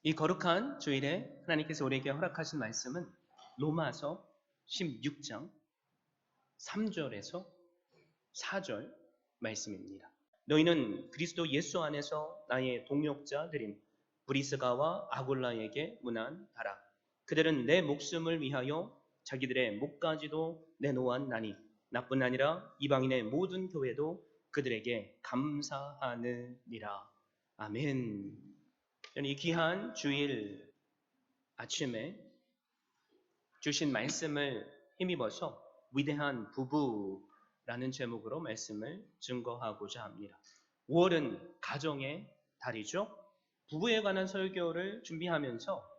이 거룩한 주일에 하나님께서 우리에게 허락하신 말씀은 로마서 16장 3절에서 4절 말씀입니다. 너희는 그리스도 예수 안에서 나의 동역자들인 브리스가와 아굴라에게 문안하라. 그들은 내 목숨을 위하여 자기들의 목까지도 내놓았나니 나뿐 아니라 이방인의 모든 교회도 그들에게 감사하느니라. 아멘. 저는 이 귀한 주일 아침에 주신 말씀을 힘입어서 위대한 부부라는 제목으로 말씀을 증거하고자 합니다. 5월은 가정의 달이죠. 부부에 관한 설교를 준비하면서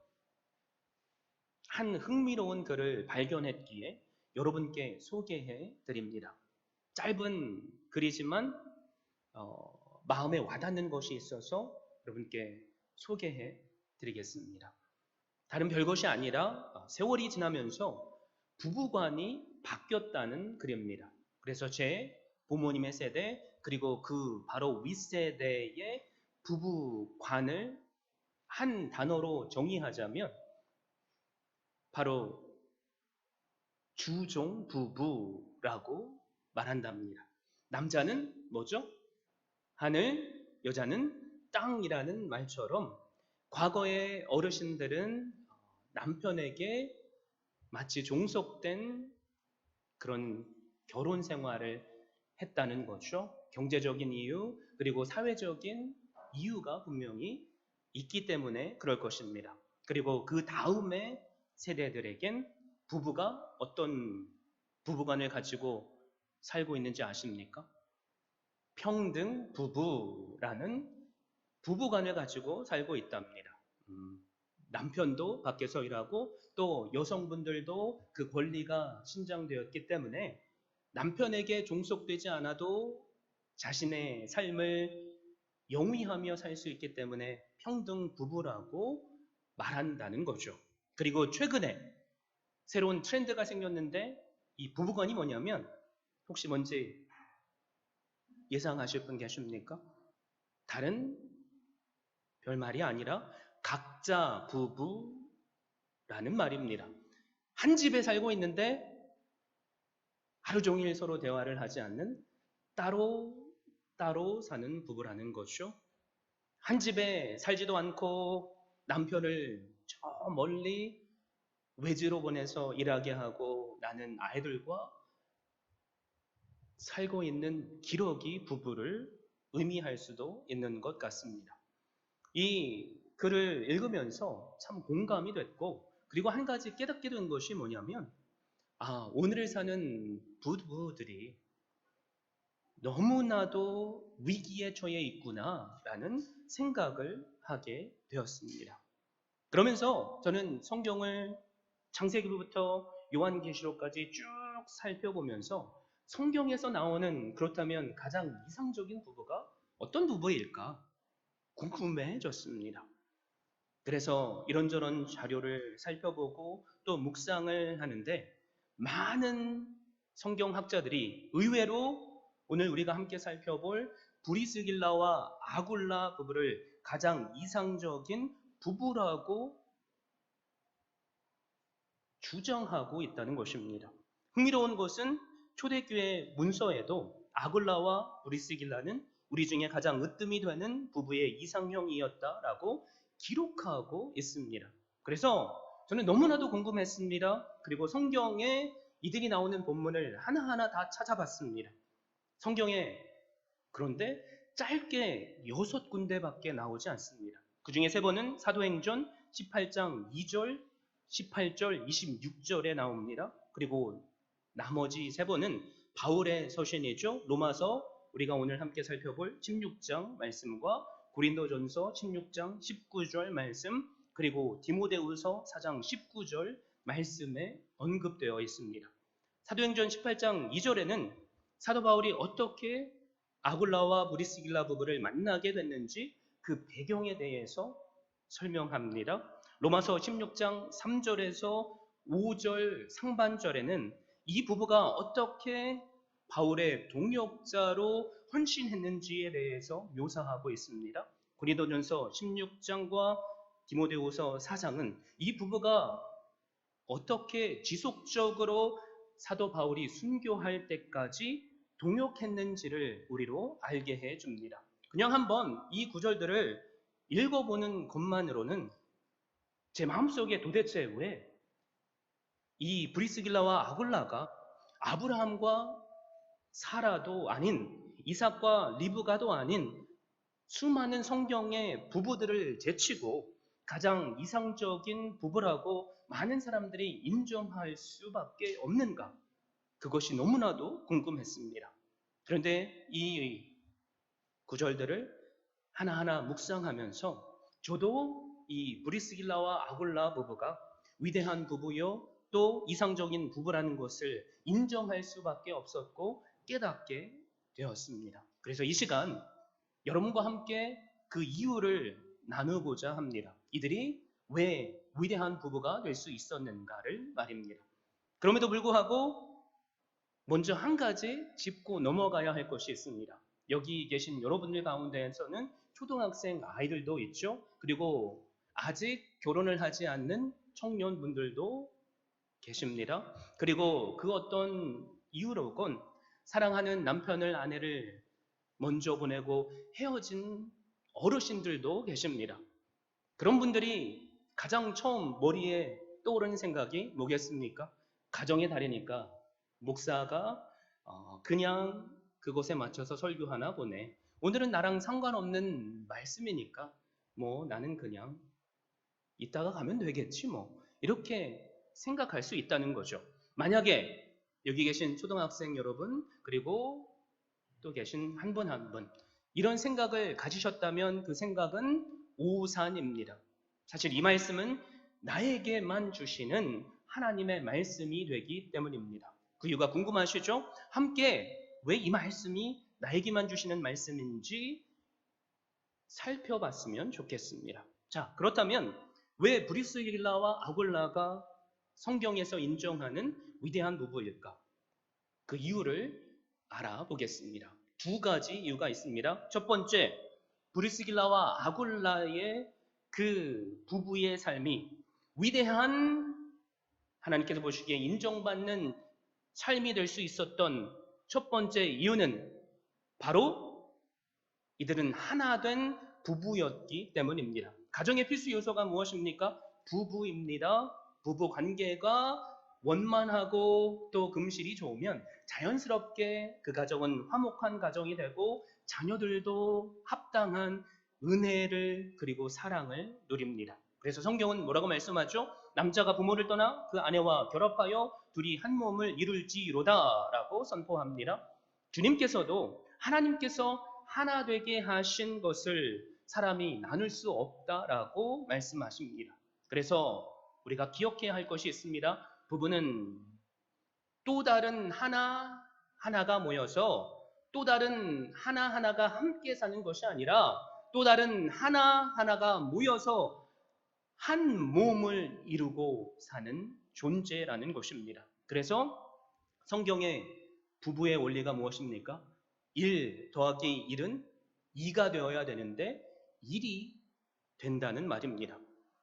한 흥미로운 글을 발견했기에 여러분께 소개해 드립니다. 짧은 글이지만 마음에 와닿는 것이 있어서 여러분께 소개해 드리겠습니다. 다른 별것이 아니라 세월이 지나면서 부부관이 바뀌었다는 글입니다. 그래서 제 부모님의 세대 그리고 그 바로 윗세대의 부부관을 한 단어로 정의하자면 바로 주종 부부라고 말한답니다. 남자는 뭐죠? 하늘, 여자는 땅이라는 말처럼 과거의 어르신들은 남편에게 마치 종속된 그런 결혼 생활을 했다는 거죠. 경제적인 이유 그리고 사회적인 이유가 분명히 있기 때문에 그럴 것입니다. 그리고 그 다음에 세대들에겐 부부가 어떤 부부관을 가지고 살고 있는지 아십니까? 평등 부부라는 부부관을 가지고 살고 있답니다. 남편도 밖에서 일하고 또 여성분들도 그 권리가 신장되었기 때문에 남편에게 종속되지 않아도 자신의 삶을 영위하며 살 수 있기 때문에 평등 부부라고 말한다는 거죠. 그리고 최근에 새로운 트렌드가 생겼는데 이 부부관이 뭐냐면 혹시 뭔지 예상하실 분 계십니까? 다른 별말이 아니라 각자 부부라는 말입니다. 한 집에 살고 있는데 하루 종일 서로 대화를 하지 않는 따로 사는 부부라는 것이죠. 한 집에 살지도 않고 남편을 저 멀리 외지로 보내서 일하게 하고 나는 아이들과 살고 있는 기러기 부부를 의미할 수도 있는 것 같습니다. 이 글을 읽으면서 참 공감이 됐고 그리고 한 가지 깨닫게 된 것이 뭐냐면 오늘을 사는 부부들이 너무나도 위기에 처해 있구나라는 생각을 하게 되었습니다. 그러면서 저는 성경을 창세기부터 요한계시록까지 쭉 살펴보면서 성경에서 나오는 그렇다면 가장 이상적인 부부가 어떤 부부일까 궁금해졌습니다. 그래서 이런저런 자료를 살펴보고 또 묵상을 하는데 많은 성경학자들이 의외로 오늘 우리가 함께 살펴볼 브리스길라와 아굴라 부부를 가장 이상적인 부부라고 주장하고 있다는 것입니다. 흥미로운 것은 초대교회 문서에도 아굴라와 브리스길라는 우리 중에 가장 으뜸이 되는 부부의 이상형이었다라고 기록하고 있습니다. 그래서 저는 너무나도 궁금했습니다. 그리고 성경에 이들이 나오는 본문을 하나하나 다 찾아봤습니다. 성경에 그런데 짧게 6군데밖에 나오지 않습니다. 그 중에 3번은 사도행전 18장 2절, 18절, 26절에 나옵니다. 그리고 나머지 3번은 바울의 서신이죠. 로마서 우리가 오늘 함께 살펴볼 16장 말씀과 고린도전서 16장 19절 말씀 그리고 디모데후서 4장 19절 말씀에 언급되어 있습니다. 사도행전 18장 2절에는 사도 바울이 어떻게 아굴라와 브리스길라 부부를 만나게 됐는지 그 배경에 대해서 설명합니다. 로마서 16장 3절에서 5절 상반절에는 이 부부가 어떻게 바울의 동역자로 헌신했는지에 대해서 묘사하고 있습니다. 고린도전서 16장과 디모데후서 4장은 이 부부가 어떻게 지속적으로 사도 바울이 순교할 때까지 동역했는지를 우리로 알게 해줍니다. 그냥 한번 이 구절들을 읽어보는 것만으로는 제 마음속에 도대체 왜 이 브리스길라와 아굴라가 아브라함과 사라도 아닌 이삭과 리브가도 아닌 수많은 성경의 부부들을 제치고 가장 이상적인 부부라고 많은 사람들이 인정할 수밖에 없는가? 그것이 너무나도 궁금했습니다. 그런데 이 구절들을 하나하나 묵상하면서 저도 이 브리스길라와 아굴라 부부가 위대한 부부요 또 이상적인 부부라는 것을 인정할 수밖에 없었고 깨닫게 되었습니다. 그래서 이 시간 여러분과 함께 그 이유를 나누고자 합니다. 이들이 왜 위대한 부부가 될 수 있었는가를 말입니다. 그럼에도 불구하고 먼저 한 가지 짚고 넘어가야 할 것이 있습니다. 여기 계신 여러분들 가운데에서는 초등학생 아이들도 있죠. 그리고 아직 결혼을 하지 않는 청년분들도 계십니다. 그리고 그 어떤 이유로건 사랑하는 남편을 아내를 먼저 보내고 헤어진 어르신들도 계십니다. 그런 분들이 가장 처음 머리에 떠오르는 생각이 뭐겠습니까? 가정의 달이니까 목사가 그냥 그곳에 맞춰서 설교하나 보네. 오늘은 나랑 상관없는 말씀이니까 뭐 나는 그냥 이따가 가면 되겠지 뭐. 이렇게 생각할 수 있다는 거죠. 만약에 여기 계신 초등학생 여러분 그리고 또 계신 한 분 한 분 이런 생각을 가지셨다면 그 생각은 오산입니다. 사실 이 말씀은 나에게만 주시는 하나님의 말씀이 되기 때문입니다. 그 이유가 궁금하시죠? 함께 왜 이 말씀이 나에게만 주시는 말씀인지 살펴봤으면 좋겠습니다. 자, 그렇다면 왜 브리스길라와 아굴라가 성경에서 인정하는 위대한 부부일까? 그 이유를 알아보겠습니다. 두 가지 이유가 있습니다. 첫 번째, 브리스길라와 아굴라의 그 부부의 삶이 위대한 하나님께서 보시기에 인정받는 삶이 될 수 있었던 첫 번째 이유는 바로 이들은 하나 된 부부였기 때문입니다. 가정의 필수 요소가 무엇입니까? 부부입니다. 부부 관계가 원만하고 또 금실이 좋으면 자연스럽게 그 가정은 화목한 가정이 되고 자녀들도 합당한 은혜를 그리고 사랑을 누립니다. 그래서 성경은 뭐라고 말씀하죠? 남자가 부모를 떠나 그 아내와 결합하여 둘이 한 몸을 이룰지로다 라고 선포합니다. 주님께서도 하나님께서 하나 되게 하신 것을 사람이 나눌 수 없다라고 말씀하십니다. 그래서 우리가 기억해야 할 것이 있습니다. 부부는 또 다른 하나가 모여서 또 다른 하나가 함께 사는 것이 아니라 또 다른 하나가 모여서 한 몸을 이루고 사는 존재라는 것입니다. 그래서 성경의 부부의 원리가 무엇입니까? 1 더하기 1은 2가 되어야 되는데 1이 된다는 말입니다.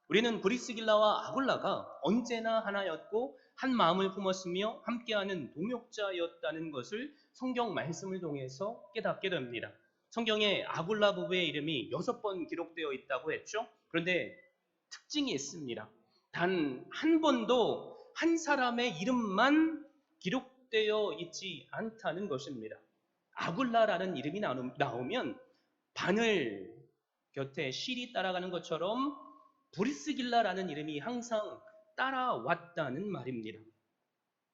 우리는 브리스길라와 아굴라가 언제나 하나였고 한 마음을 품었으며 함께하는 동역자였다는 것을 성경 말씀을 통해서 깨닫게 됩니다. 성경에 아굴라 부부의 이름이 6번 기록되어 있다고 했죠. 그런데 특징이 있습니다. 단 한 번도 한 사람의 이름만 기록되어 있지 않다는 것입니다. 아굴라라는 이름이 나오면 바늘 곁에 실이 따라가는 것처럼 브리스길라라는 이름이 항상 따라왔다는 말입니다.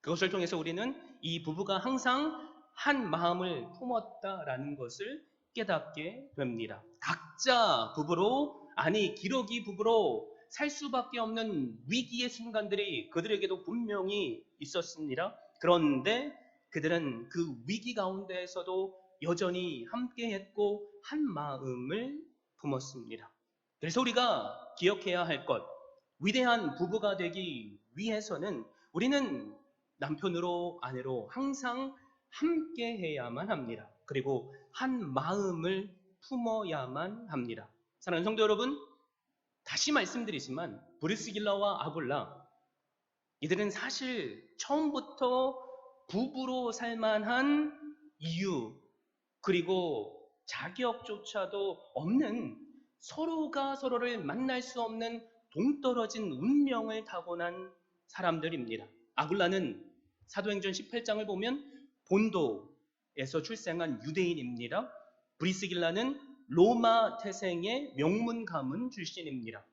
그것을 통해서 우리는 이 부부가 항상 한 마음을 품었다라는 것을 깨닫게 됩니다. 각자 부부로, 아니 기러기 부부로 살 수밖에 없는 위기의 순간들이 그들에게도 분명히 있었습니다. 그런데 그들은 그 위기 가운데에서도 여전히 함께했고 한 마음을 품었습니다. 그래서 우리가 기억해야 할 것, 위대한 부부가 되기 위해서는 우리는 남편으로 아내로 항상 함께해야만 합니다. 그리고 한 마음을 품어야만 합니다. 사랑하는 성도 여러분, 다시 말씀드리지만 브리스길라와 아굴라, 이들은 사실 처음부터 부부로 살만한 이유, 그리고 자격조차도 없는, 서로가 서로를 만날 수 없는 동떨어진 운명을 타고난 사람들입니다. 아굴라는 사도행전 18장을 보면 본도에서 출생한 유대인입니다. 브리스길라는 로마 태생의 명문 가문 출신입니다.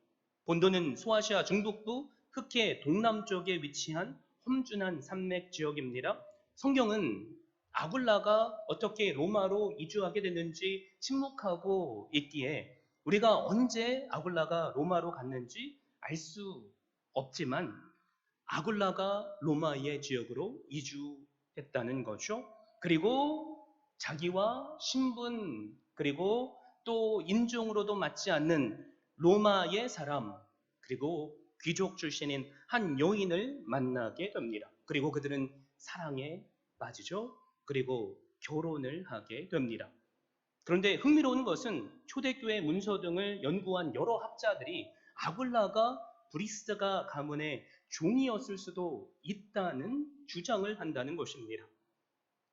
본도는 소아시아 중북부 흑해 동남쪽에 위치한 험준한 산맥 지역입니다. 성경은 아굴라가 어떻게 로마로 이주하게 됐는지 침묵하고 있기에 우리가 언제 아굴라가 로마로 갔는지 알 수 없지만 아굴라가 로마의 지역으로 이주했다는 거죠. 그리고 자기와 신분, 그리고 또 인종으로도 맞지 않는 로마의 사람, 그리고 귀족 출신인 한 여인을 만나게 됩니다. 그리고 그들은 사랑에 빠지죠. 그리고 결혼을 하게 됩니다. 그런데 흥미로운 것은 초대교회 문서 등을 연구한 여러 학자들이 아굴라가 브리스가 가문의 종이었을 수도 있다는 주장을 한다는 것입니다.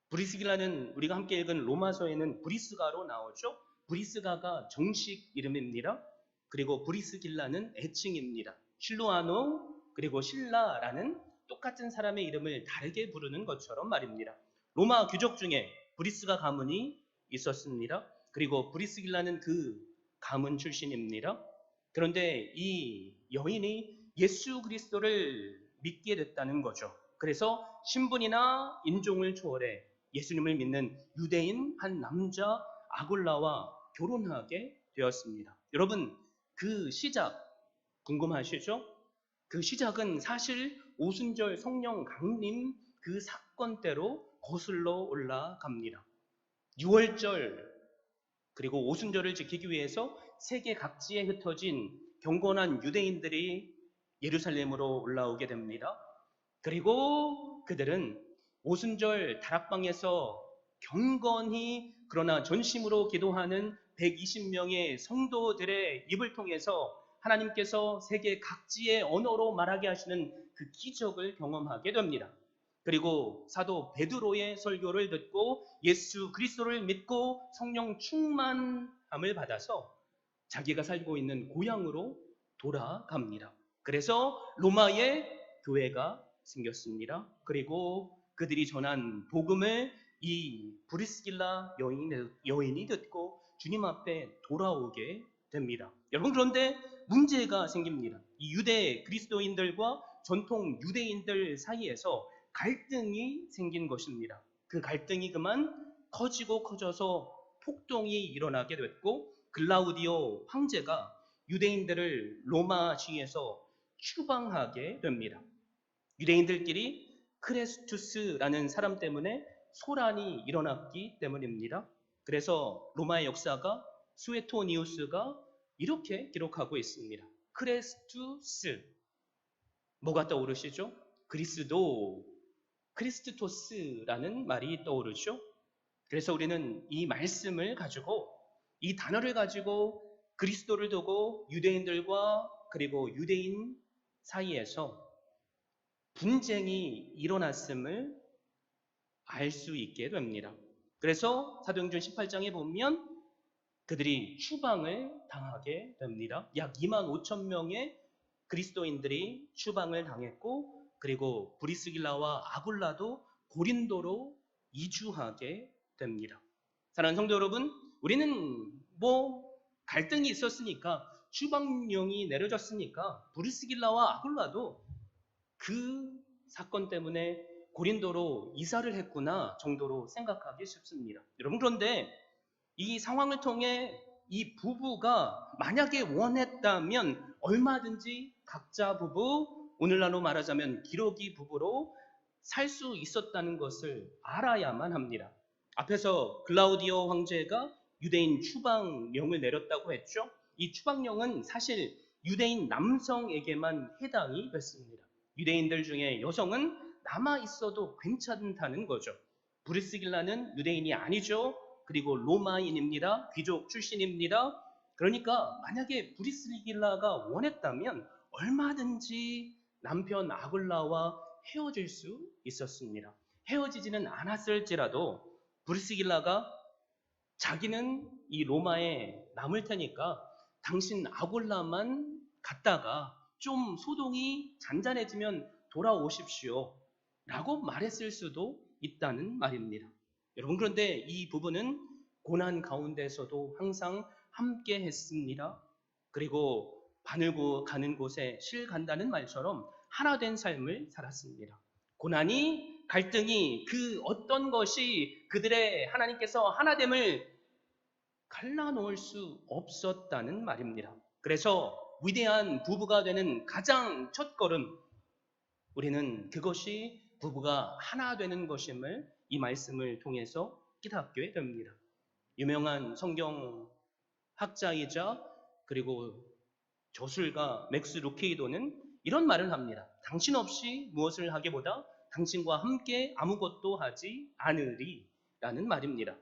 브리스길라는 우리가 함께 읽은 로마서에는 브리스가로 나오죠. 브리스가가 정식 이름입니다. 그리고 브리스길라는 애칭입니다. 실루아노 그리고 신라라는 똑같은 사람의 이름을 다르게 부르는 것처럼 말입니다. 로마 귀족 중에 브리스가 가문이 있었습니다. 그리고 브리스길라는 그 가문 출신입니다. 그런데 이 여인이 예수 그리스도를 믿게 됐다는 거죠. 그래서 신분이나 인종을 초월해 예수님을 믿는 유대인 한 남자 아굴라와 결혼하게 되었습니다. 여러분, 그 시작 궁금하시죠? 그 시작은 사실 오순절 성령 강림 그 사건대로 거슬러 올라갑니다. 6월절 그리고 오순절을 지키기 위해서 세계 각지에 흩어진 경건한 유대인들이 예루살렘으로 올라오게 됩니다. 그리고 그들은 오순절 다락방에서 경건히 그러나 전심으로 기도하는 120명의 성도들의 입을 통해서 하나님께서 세계 각지의 언어로 말하게 하시는 그 기적을 경험하게 됩니다. 그리고 사도 베드로의 설교를 듣고 예수 그리스도를 믿고 성령 충만함을 받아서 자기가 살고 있는 고향으로 돌아갑니다. 그래서 로마에 교회가 생겼습니다. 그리고 그들이 전한 복음을 이 브리스길라 여인이 듣고 주님 앞에 돌아오게 됩니다. 여러분, 그런데 문제가 생깁니다. 이 유대 그리스도인들과 전통 유대인들 사이에서 갈등이 생긴 것입니다. 그 갈등이 그만 커지고 커져서 폭동이 일어나게 됐고 글라우디오 황제가 유대인들을 로마시에서 추방하게 됩니다. 유대인들끼리 크레스투스라는 사람 때문에 소란이 일어났기 때문입니다. 그래서 로마의 역사가 수에토니우스가 이렇게 기록하고 있습니다. 크레스투스, 뭐가 떠오르시죠? 그리스도, 크리스토스라는 말이 떠오르죠. 그래서 우리는 이 말씀을 가지고, 이 단어를 가지고 그리스도를 두고 유대인들과 그리고 유대인 사이에서 분쟁이 일어났음을 알 수 있게 됩니다. 그래서 사도행전 18장에 보면 그들이 추방을 당하게 됩니다. 약 2만 5천 명의 그리스도인들이 추방을 당했고, 그리고 브리스길라와 아굴라도 고린도로 이주하게 됩니다. 사랑하는 성도 여러분, 우리는 갈등이 있었으니까, 추방령이 내려졌으니까 브리스길라와 아굴라도 그 사건 때문에 고린도로 이사를 했구나 정도로 생각하기 쉽습니다. 여러분, 그런데 이 상황을 통해 이 부부가 만약에 원했다면 얼마든지 각자 부부, 오늘날로 말하자면 기러기 부부로 살 수 있었다는 것을 알아야만 합니다. 앞에서 글라우디오 황제가 유대인 추방령을 내렸다고 했죠. 이 추방령은 사실 유대인 남성에게만 해당이 됐습니다. 유대인들 중에 여성은 남아 있어도 괜찮다는 거죠. 브리스길라는 유대인이 아니죠. 그리고 로마인입니다. 귀족 출신입니다. 그러니까 만약에 브리스길라가 원했다면 얼마든지 남편 아굴라와 헤어질 수 있었습니다. 헤어지지는 않았을지라도 브리스길라가 자기는 이 로마에 남을 테니까 당신 아굴라만 갔다가 좀 소동이 잔잔해지면 돌아오십시오 라고 말했을 수도 있다는 말입니다. 여러분, 그런데 이 부부는 고난 가운데서도 항상 함께 했습니다. 그리고 바늘고 가는 곳에 실 간다는 말처럼 하나 된 삶을 살았습니다. 고난이, 갈등이, 그 어떤 것이 그들의 하나님께서 하나됨을 갈라놓을 수 없었다는 말입니다. 그래서 위대한 부부가 되는 가장 첫 걸음, 우리는 그것이 부부가 하나 되는 것임을 이 말씀을 통해서 깨닫게 됩니다. 유명한 성경 학자이자 그리고 저술가 맥스 루케이도는 이런 말을 합니다. 당신 없이 무엇을 하기보다 당신과 함께 아무것도 하지 않으리 라는 말입니다.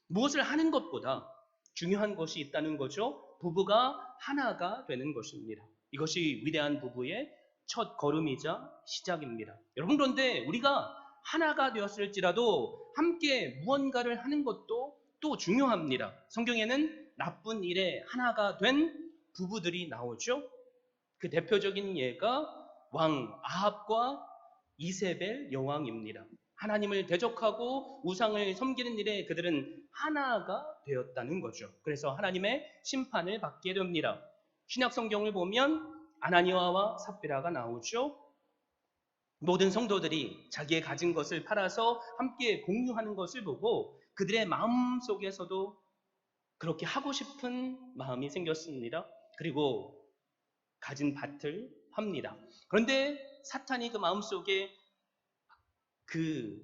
무엇을 하는 것보다 중요한 것이 있다는 거죠. 부부가 하나가 되는 것입니다. 이것이 위대한 부부의 첫 걸음이자 시작입니다. 여러분, 그런데 우리가 하나가 되었을지라도 함께 무언가를 하는 것도 또 중요합니다. 성경에는 나쁜 일에 하나가 된 부부들이 나오죠. 그 대표적인 예가 왕 아합과 이세벨 여왕입니다. 하나님을 대적하고 우상을 섬기는 일에 그들은 하나가 되었다는 거죠. 그래서 하나님의 심판을 받게 됩니다. 신약 성경을 보면 아나니아와 삽비라가 나오죠. 모든 성도들이 자기의 가진 것을 팔아서 함께 공유하는 것을 보고 그들의 마음 속에서도 그렇게 하고 싶은 마음이 생겼습니다. 그리고 가진 밭을 팝니다. 그런데 사탄이 그 마음속에 그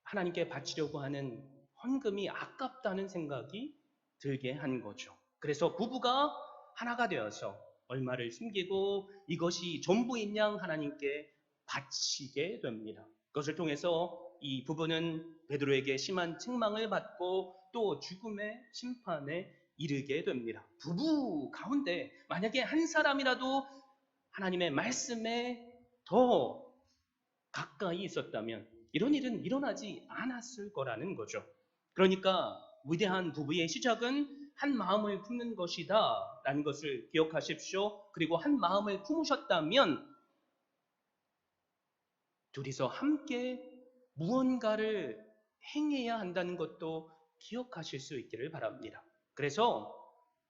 하나님께 바치려고 하는 헌금이 아깝다는 생각이 들게 한 거죠. 그래서 부부가 하나가 되어서 얼마를 숨기고 이것이 전부인 양 하나님께 바치게 됩니다. 그것을 통해서 이 부부는 베드로에게 심한 책망을 받고 또 죽음의 심판에 이르게 됩니다. 부부 가운데 만약에 한 사람이라도 하나님의 말씀에 더 가까이 있었다면 이런 일은 일어나지 않았을 거라는 거죠. 그러니까 위대한 부부의 시작은 한 마음을 품는 것이다 라는 것을 기억하십시오. 그리고 한 마음을 품으셨다면 둘이서 함께 무언가를 행해야 한다는 것도 기억하실 수 있기를 바랍니다. 그래서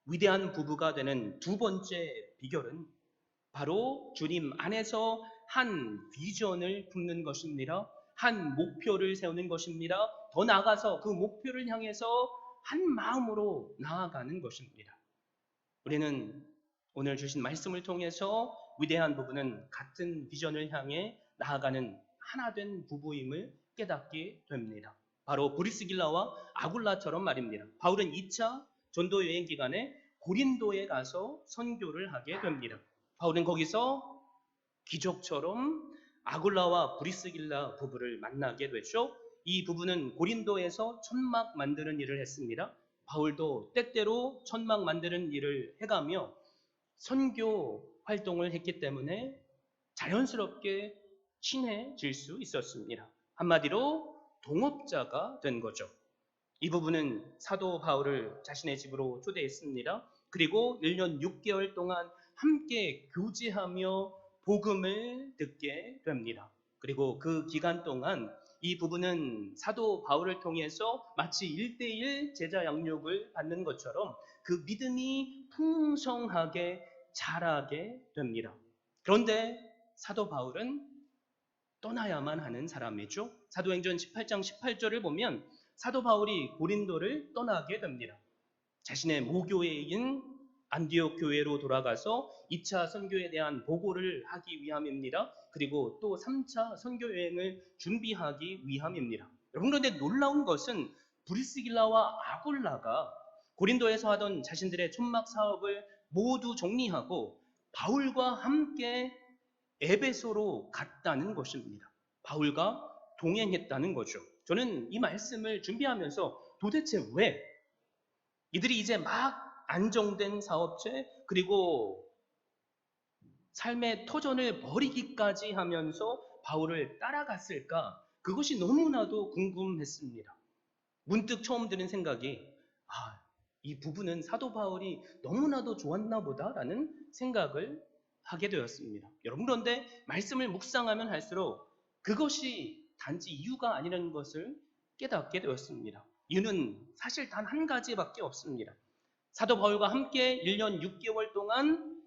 위대한 부부가 되는 두 번째 비결은 바로 주님 안에서 한 비전을 품는 것입니다. 한 목표를 세우는 것입니다. 더 나아가서 그 목표를 향해서 한 마음으로 나아가는 것입니다. 우리는 오늘 주신 말씀을 통해서 위대한 부부는 같은 비전을 향해 나아가는 하나된 부부임을 깨닫게 됩니다. 바로 브리스길라와 아굴라처럼 말입니다. 바울은 2차 전도 여행 기간에 고린도에 가서 선교를 하게 됩니다. 바울은 거기서 기적처럼 아굴라와 브리스길라 부부를 만나게 되죠. 이 부부는 고린도에서 천막 만드는 일을 했습니다. 바울도 때때로 천막 만드는 일을 해가며 선교 활동을 했기 때문에 자연스럽게 친해질 수 있었습니다. 한마디로 동업자가 된 거죠. 이 부부는 사도 바울을 자신의 집으로 초대했습니다. 그리고 1년 6개월 동안 함께 교제하며 복음을 듣게 됩니다. 그리고 그 기간 동안 이 부부는 사도 바울을 통해서 마치 1:1 제자 양육을 받는 것처럼 그 믿음이 풍성하게 자라게 됩니다. 그런데 사도 바울은 떠나야만 하는 사람이죠. 사도행전 18장 18절을 보면 사도 바울이 고린도를 떠나게 됩니다. 자신의 모교회인 안디옥 교회로 돌아가서 2차 선교에 대한 보고를 하기 위함입니다. 그리고 또 3차 선교 여행을 준비하기 위함입니다. 여러분, 그런데 놀라운 것은 브리스길라와 아굴라가 고린도에서 하던 자신들의 천막 사업을 모두 정리하고 바울과 함께 에베소로 갔다는 것입니다. 바울과 동행했다는 거죠. 저는 이 말씀을 준비하면서 도대체 왜 이들이 이제 막 안정된 사업체, 그리고 삶의 터전을 버리기까지 하면서 바울을 따라갔을까? 그것이 너무나도 궁금했습니다. 문득 처음 드는 생각이, 이 부부는 사도 바울이 너무나도 좋았나 보다라는 생각을 하게 되었습니다. 여러분, 그런데 말씀을 묵상하면 할수록 그것이 단지 이유가 아니라는 것을 깨닫게 되었습니다. 이유는 사실 단 한 가지밖에 없습니다. 사도 바울과 함께 1년 6개월 동안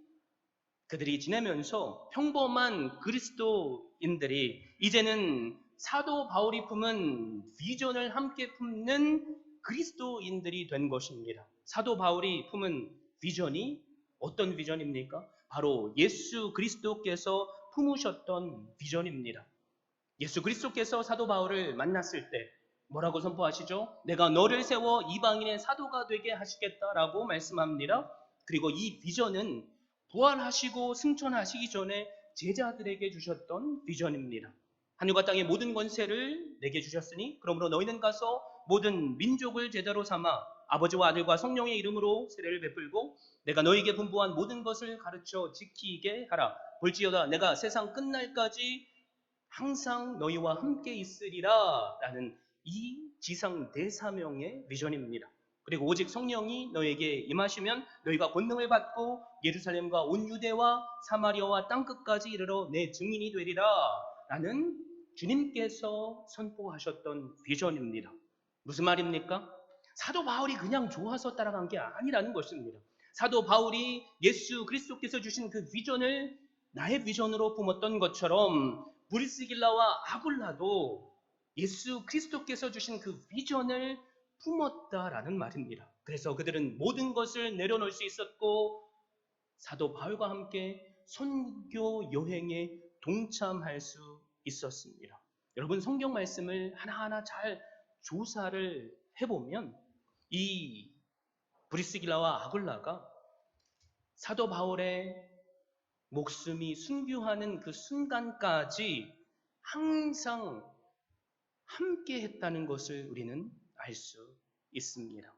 그들이 지내면서 평범한 그리스도인들이 이제는 사도 바울이 품은 비전을 함께 품는 그리스도인들이 된 것입니다. 사도 바울이 품은 비전이 어떤 비전입니까? 바로 예수 그리스도께서 품으셨던 비전입니다. 예수 그리스도께서 사도 바울을 만났을 때 뭐라고 선포하시죠? 내가 너를 세워 이방인의 사도가 되게 하시겠다라고 말씀합니다. 그리고 이 비전은 부활하시고 승천하시기 전에 제자들에게 주셨던 비전입니다. 하늘과 땅의 모든 권세를 내게 주셨으니 그러므로 너희는 가서 모든 민족을 제자로 삼아 아버지와 아들과 성령의 이름으로 세례를 베풀고 내가 너희에게 분부한 모든 것을 가르쳐 지키게 하라. 볼지어다 내가 세상 끝날까지 항상 너희와 함께 있으리라 라는 이 지상 대사명의 비전입니다. 그리고 오직 성령이 너에게 임하시면 너희가 권능을 받고 예루살렘과 온 유대와 사마리아와 땅끝까지 이르러 내 증인이 되리라 라는 주님께서 선포하셨던 비전입니다. 무슨 말입니까? 사도 바울이 그냥 좋아서 따라간 게 아니라는 것입니다. 사도 바울이 예수 그리스도께서 주신 그 비전을 나의 비전으로 품었던 것처럼 브리스길라와 아굴라도 예수 그리스도께서 주신 그 비전을 품었다라는 말입니다. 그래서 그들은 모든 것을 내려놓을 수 있었고 사도 바울과 함께 선교 여행에 동참할 수 있었습니다. 여러분, 성경 말씀을 하나하나 잘 조사를 해보면 이 브리스길라와 아굴라가 사도 바울의 목숨이 순교하는 그 순간까지 항상 함께 했다는 것을 우리는 알 수 있습니다.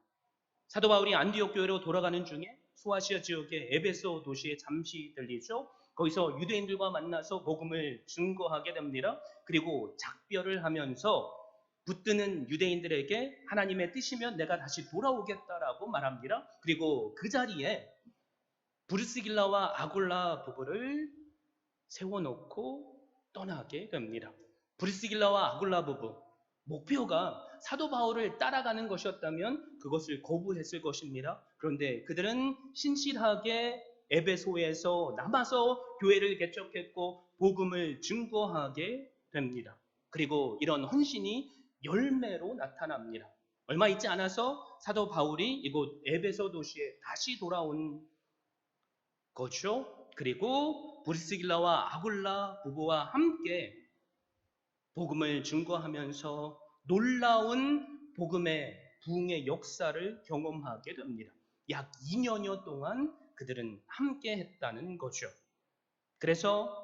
사도 바울이 안디옥 교회로 돌아가는 중에 소아시아 지역의 에베소 도시에 잠시 들리죠. 거기서 유대인들과 만나서 복음을 증거하게 됩니다. 그리고 작별을 하면서 붙드는 유대인들에게 하나님의 뜻이면 내가 다시 돌아오겠다라고 말합니다. 그리고 그 자리에 브리스길라와 아굴라 부부를 세워놓고 떠나게 됩니다. 브리스길라와 아굴라 부부, 목표가 사도 바울을 따라가는 것이었다면 그것을 거부했을 것입니다. 그런데 그들은 신실하게 에베소에서 남아서 교회를 개척했고 복음을 증거하게 됩니다. 그리고 이런 헌신이 열매로 나타납니다. 얼마 있지 않아서 사도 바울이 이곳 에베소 도시에 다시 돌아온 거죠. 그리고 브리스길라와 아굴라 부부와 함께 복음을 증거하면서 놀라운 복음의 부흥의 역사를 경험하게 됩니다. 약 2년여 동안 그들은 함께 했다는 거죠. 그래서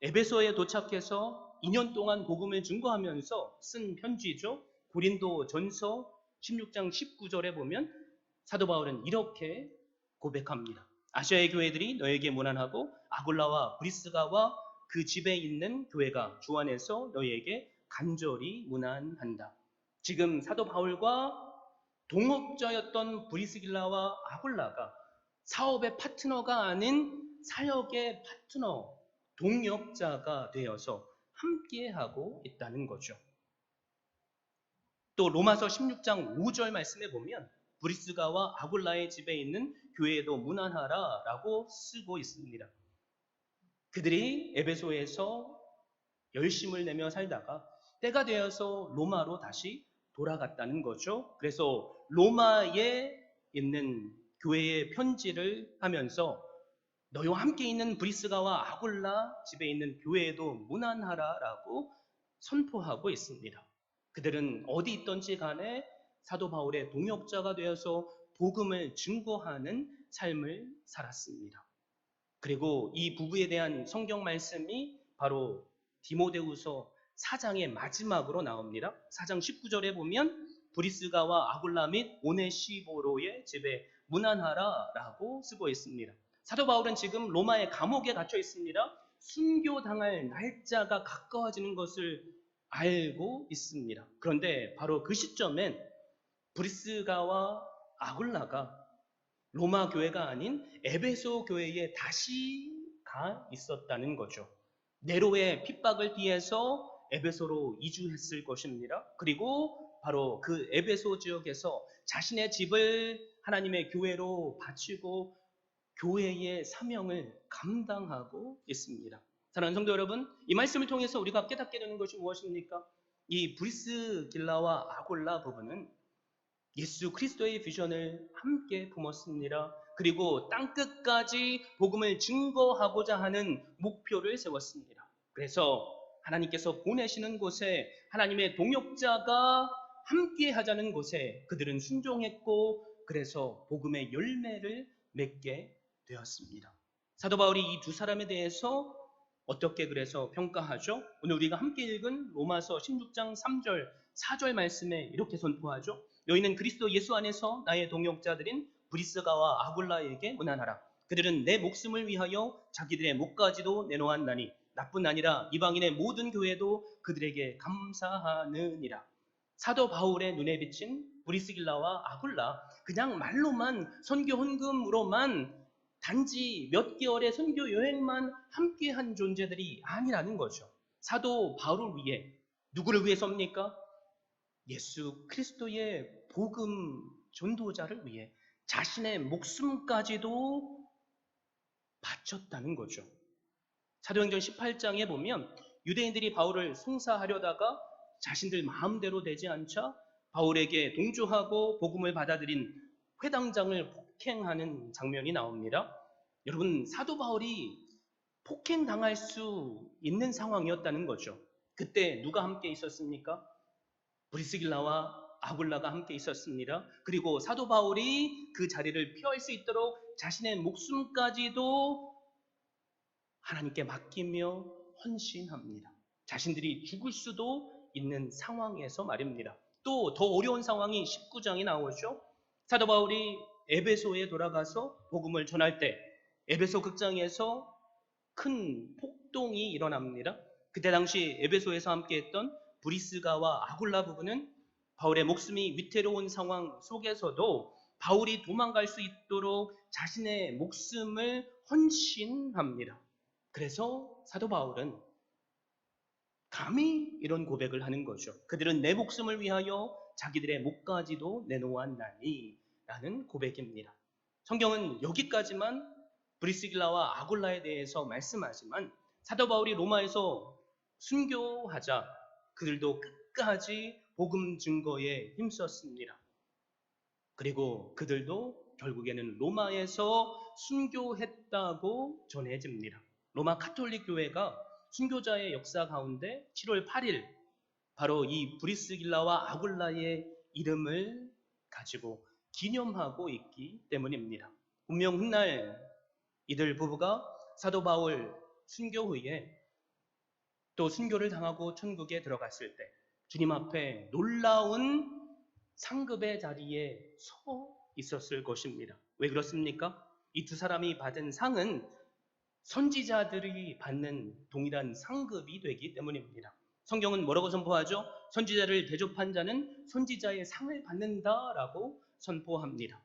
에베소에 도착해서 2년 동안 복음을 증거하면서 쓴 편지죠. 고린도 전서 16장 19절에 보면 사도 바울은 이렇게 고백합니다. 아시아의 교회들이 너에게 문안하고 아굴라와 브리스가와 그 집에 있는 교회가 주 안에서 너희에게 간절히 문안한다. 지금 사도 바울과 동업자였던 브리스길라와 아굴라가 사업의 파트너가 아닌 사역의 파트너, 동역자가 되어서 함께하고 있다는 거죠. 또 로마서 16장 5절 말씀에 보면 브리스가와 아굴라의 집에 있는 교회에도 문안하라 라고 쓰고 있습니다. 그들이 에베소에서 열심을 내며 살다가 때가 되어서 로마로 다시 돌아갔다는 거죠. 그래서 로마에 있는 교회에 편지를 하면서 너희와 함께 있는 브리스가와 아굴라 집에 있는 교회에도 문안하라라고 선포하고 있습니다. 그들은 어디 있던지 간에 사도 바울의 동역자가 되어서 복음을 증거하는 삶을 살았습니다. 그리고 이 부부에 대한 성경 말씀이 바로 디모데후서 4장의 마지막으로 나옵니다. 4장 19절에 보면 브리스가와 아굴라 및 오네시보로의 집에 무난하라라고 쓰고 있습니다. 사도 바울은 지금 로마의 감옥에 갇혀 있습니다. 순교당할 날짜가 가까워지는 것을 알고 있습니다. 그런데 바로 그 시점엔 브리스가와 아굴라가 로마 교회가 아닌 에베소 교회에 다시 가 있었다는 거죠. 네로의 핍박을 피해서 에베소로 이주했을 것입니다. 그리고 바로 그 에베소 지역에서 자신의 집을 하나님의 교회로 바치고 교회의 사명을 감당하고 있습니다. 사랑하는 성도 여러분, 이 말씀을 통해서 우리가 깨닫게 되는 것이 무엇입니까? 이 브리스길라와 아골라 부부는 예수 그리스도의 비전을 함께 품었습니다. 그리고 땅끝까지 복음을 증거하고자 하는 목표를 세웠습니다. 그래서 하나님께서 보내시는 곳에 하나님의 동역자가 함께 하자는 곳에 그들은 순종했고 그래서 복음의 열매를 맺게 되었습니다. 사도 바울이 이 두 사람에 대해서 어떻게 그래서 평가하죠? 오늘 우리가 함께 읽은 로마서 16장 3절, 4절 말씀에 이렇게 선포하죠. 너희는 그리스도 예수 안에서 나의 동역자들인 브리스가와 아굴라에게 문안하라. 그들은 내 목숨을 위하여 자기들의 목까지도 내놓았나니 나뿐 아니라 이방인의 모든 교회도 그들에게 감사하느니라. 사도 바울의 눈에 비친 브리스길라와 아굴라, 그냥 말로만 선교 헌금으로만 단지 몇 개월의 선교 여행만 함께한 존재들이 아니라는 거죠. 사도 바울을 위해 누구를 위해서입니까? 예수 그리스도의 복음 전도자를 위해 자신의 목숨까지도 바쳤다는 거죠. 사도행전 18장에 보면 유대인들이 바울을 송사하려다가 자신들 마음대로 되지 않자 바울에게 동조하고 복음을 받아들인 회당장을 폭행하는 장면이 나옵니다. 여러분, 사도 바울이 폭행당할 수 있는 상황이었다는 거죠. 그때 누가 함께 있었습니까? 브리스길라와 아굴라가 함께 있었습니다. 그리고 사도 바울이 그 자리를 피할 수 있도록 자신의 목숨까지도 하나님께 맡기며 헌신합니다. 자신들이 죽을 수도 있는 상황에서 말입니다. 또 더 어려운 상황이 19장에 나오죠. 사도 바울이 에베소에 돌아가서 복음을 전할 때 에베소 극장에서 큰 폭동이 일어납니다. 그때 당시 에베소에서 함께했던 브리스가와 아굴라 부부는 바울의 목숨이 위태로운 상황 속에서도 바울이 도망갈 수 있도록 자신의 목숨을 헌신합니다. 그래서 사도 바울은 감히 이런 고백을 하는 거죠. 그들은 내 목숨을 위하여 자기들의 목까지도 내놓았나니 라는 고백입니다. 성경은 여기까지만 브리스길라와 아굴라에 대해서 말씀하지만 사도 바울이 로마에서 순교하자 그들도 끝까지 복음 증거에 힘썼습니다. 그리고 그들도 결국에는 로마에서 순교했다고 전해집니다. 로마 카톨릭 교회가 순교자의 역사 가운데 7월 8일 바로 이 브리스길라와 아굴라의 이름을 가지고 기념하고 있기 때문입니다. 분명 훗날 이들 부부가 사도 바울 순교 후에 또 순교를 당하고 천국에 들어갔을 때 주님 앞에 놀라운 상급의 자리에 서 있었을 것입니다. 왜 그렇습니까? 이 두 사람이 받은 상은 선지자들이 받는 동일한 상급이 되기 때문입니다. 성경은 뭐라고 선포하죠? 선지자를 대접한 자는 선지자의 상을 받는다라고 선포합니다.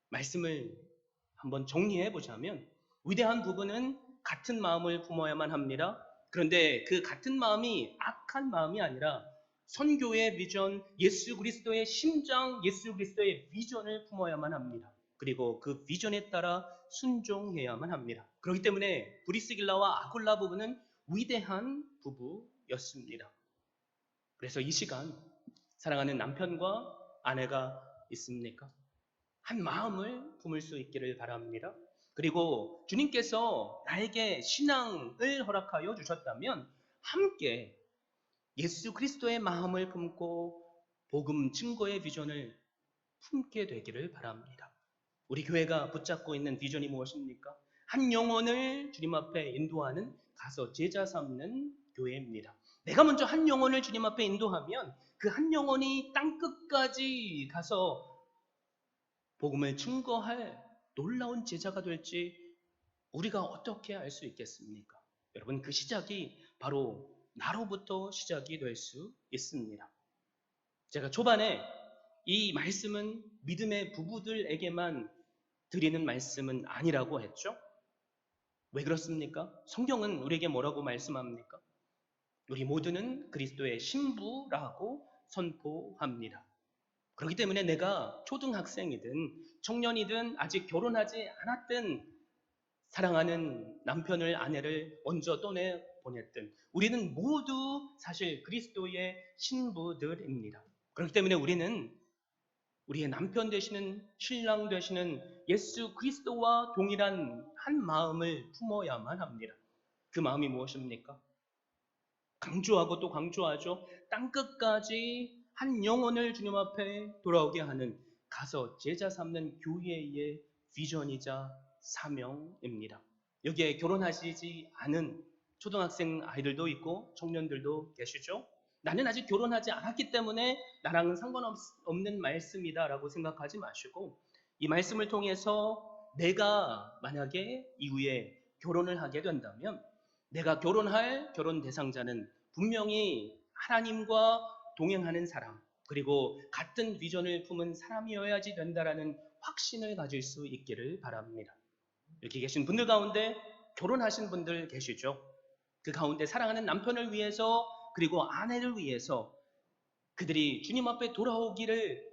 말씀을 한번 정리해 보자면 위대한 부부는 같은 마음을 품어야만 합니다. 그런데 그 같은 마음이 악한 마음이 아니라 선교의 비전, 예수 그리스도의 심장, 예수 그리스도의 비전을 품어야만 합니다. 그리고 그 비전에 따라 순종해야만 합니다. 그렇기 때문에 브리스길라와 아굴라 부부는 위대한 부부였습니다. 그래서 이 시간 사랑하는 남편과 아내가 있습니까? 한 마음을 품을 수 있기를 바랍니다. 그리고 주님께서 나에게 신앙을 허락하여 주셨다면 함께 예수 그리스도의 마음을 품고 복음 증거의 비전을 품게 되기를 바랍니다. 우리 교회가 붙잡고 있는 비전이 무엇입니까? 한 영혼을 주님 앞에 인도하는 가서 제자 삼는 교회입니다. 내가 먼저 한 영혼을 주님 앞에 인도하면 그 한 영혼이 땅끝까지 가서 복음을 증거할 놀라운 제자가 될지 우리가 어떻게 알 수 있겠습니까? 여러분, 그 시작이 바로 나로부터 시작이 될 수 있습니다. 제가 초반에 이 말씀은 믿음의 부부들에게만 드리는 말씀은 아니라고 했죠? 왜 그렇습니까? 성경은 우리에게 뭐라고 말씀합니까? 우리 모두는 그리스도의 신부라고 선포합니다. 그렇기 때문에 내가 초등학생이든 청년이든 아직 결혼하지 않았든 사랑하는 남편을 아내를 먼저 떠내보냈든 우리는 모두 사실 그리스도의 신부들입니다. 그렇기 때문에 우리는 우리의 남편 되시는 신랑 되시는 예수 그리스도와 동일한 한 마음을 품어야만 합니다. 그 마음이 무엇입니까? 강조하고 또 강조하죠. 땅끝까지 한 영혼을 주님 앞에 돌아오게 하는 가서 제자 삼는 교회의 비전이자 사명입니다. 여기에 결혼하시지 않은 초등학생 아이들도 있고 청년들도 계시죠. 나는 아직 결혼하지 않았기 때문에 나랑은 상관없는 말씀이다라고 생각하지 마시고 이 말씀을 통해서 내가 만약에 이후에 결혼을 하게 된다면 내가 결혼할 결혼 대상자는 분명히 하나님과 동행하는 사람, 그리고 같은 비전을 품은 사람이어야지 된다라는 확신을 가질 수 있기를 바랍니다. 여기 계신 분들 가운데 결혼하신 분들 계시죠? 그 가운데 사랑하는 남편을 위해서 그리고 아내를 위해서 그들이 주님 앞에 돌아오기를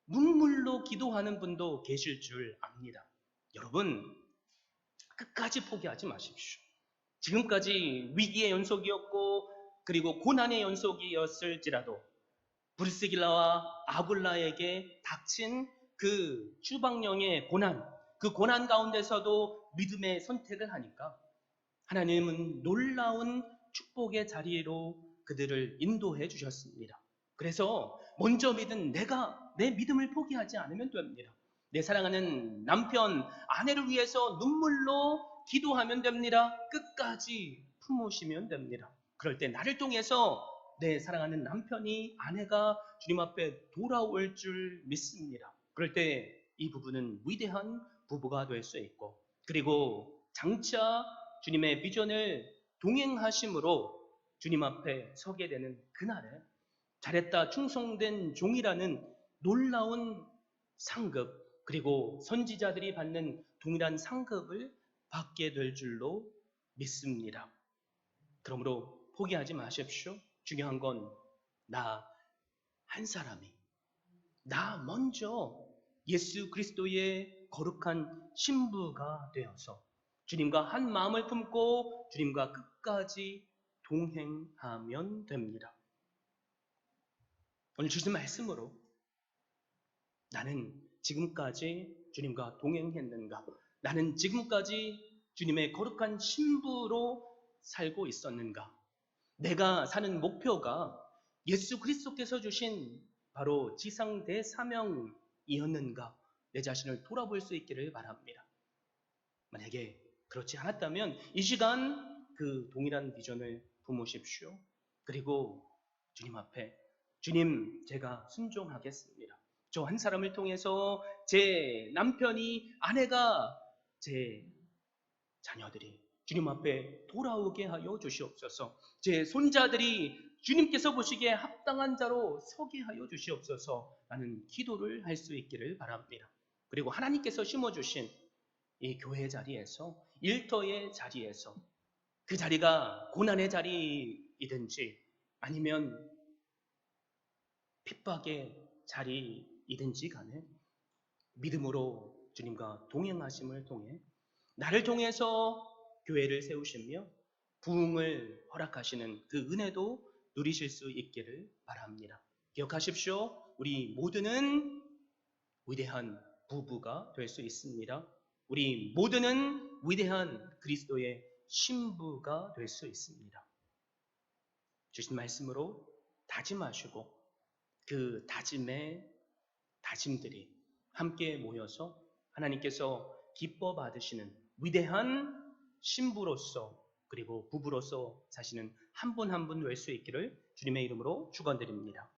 눈물로 기도하는 분도 계실 줄 압니다. 여러분, 끝까지 포기하지 마십시오. 지금까지 위기의 연속이었고 그리고 고난의 연속이었을지라도 브리스길라와 아굴라에게 닥친 그 추방령의 고난, 그 고난 가운데서도 믿음의 선택을 하니까 하나님은 놀라운 축복의 자리로 그들을 인도해 주셨습니다. 그래서 먼저 믿은 내가 내 믿음을 포기하지 않으면 됩니다. 내 사랑하는 남편, 아내를 위해서 눈물로 기도하면 됩니다. 끝까지 품으시면 됩니다. 그럴 때 나를 통해서 내 사랑하는 남편이, 아내가 주님 앞에 돌아올 줄 믿습니다. 그럴 때 이 부부는 위대한 부부가 될 수 있고, 그리고 장차 주님의 비전을 동행하심으로 주님 앞에 서게 되는 그날에 잘했다 충성된 종이라는 놀라운 상급, 그리고 선지자들이 받는 동일한 상급을 받게 될 줄로 믿습니다. 그러므로 포기하지 마십시오. 중요한 건 나 한 사람이 나 먼저 예수 그리스도의 거룩한 신부가 되어서 주님과 한 마음을 품고 주님과 끝까지 동행하면 됩니다. 오늘 주신 말씀으로 나는 지금까지 주님과 동행했는가? 나는 지금까지 주님의 거룩한 신부로 살고 있었는가? 내가 사는 목표가 예수 그리스도께서 주신 바로 지상 대사명이었는가? 내 자신을 돌아볼 수 있기를 바랍니다. 만약에 그렇지 않았다면 이 시간 그 동일한 비전을 품으십시오. 그리고 주님 앞에 주님, 제가 순종하겠습니다. 저 한 사람을 통해서 제 남편이, 아내가, 제 자녀들이 주님 앞에 돌아오게 하여 주시옵소서. 제 손자들이 주님께서 보시기에 합당한 자로 서게 하여 주시옵소서. 라는 기도를 할 수 있기를 바랍니다. 그리고 하나님께서 심어주신 이 교회 자리에서, 일터의 자리에서, 그 자리가 고난의 자리이든지 아니면 핍박의 자리이든지 간에 믿음으로 주님과 동행하심을 통해 나를 통해서 교회를 세우시며 부흥을 허락하시는 그 은혜도 누리실 수 있기를 바랍니다. 기억하십시오. 우리 모두는 위대한 부부가 될 수 있습니다. 우리 모두는 위대한 그리스도의 신부가 될 수 있습니다. 주신 말씀으로 다짐하시고 그 다짐의 다짐들이 함께 모여서 하나님께서 기뻐 받으시는 위대한 신부로서 그리고 부부로서 사시는 한 분 한 분 될 수 있기를 주님의 이름으로 축원드립니다.